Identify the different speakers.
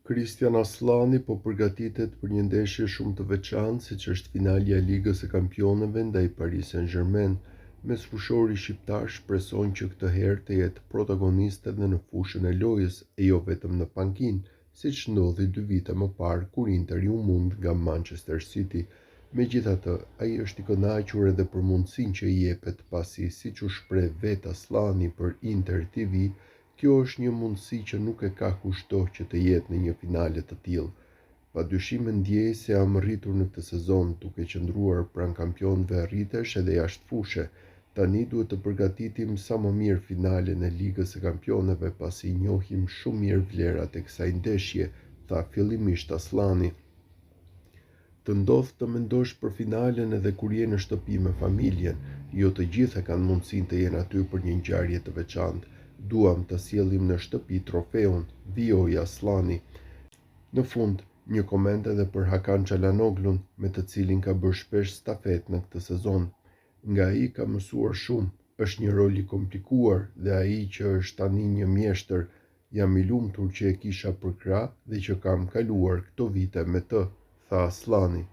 Speaker 1: Kristian Aslani po përgatitet për një ndeshje shumë të veçantë, siç është finalja e Ligës së Kampionëve ndaj Paris Saint-Germain. Mesfushori shqiptar shpreson që këtë herë të jetë protagonist edhe në fushën e lojës e jo vetëm në pankinë, siç ndodhi 2 vite më parë kur Interi u mund nga Manchester City. Megjithatë, ai është i kënaqur edhe për mundësinë që i jepet pasi, siç u shpreh vetë Aslani për Inter TV, kjo është një mundësi që nuk e ka kushdo që të jetë në një finale të tillë. Padyshim ndjej se jam rritur në këtë sezon duke qëndruar pranë kampionëve rritesh edhe jashtë fushë. Tani duhet të përgatitim sa më mirë finalen e Ligës së Kampionëve pasi njohim shumë mirë vlerat e kësaj ndeshje, tha fillimisht Aslani. Të ndodh të mendosh për finalen edhe kur je në shtëpi me familjen, jo të gjithë kanë mundësinë të jenë aty për një ngjarje të veçantë. Duam të sjellim në shtëpi trofeun, vijoi Aslani. Në fund, një koment edhe për Hakan Çalhanoglun, me të cilin ka bërë shpesh stafet në këtë sezon. Nga ai ka mësuar shumë, është një rol i komplikuar dhe ai që është tani një mjeshtër, jam i lumtur që e kisha për krah dhe që kam kaluar këto vite me të, tha Aslani.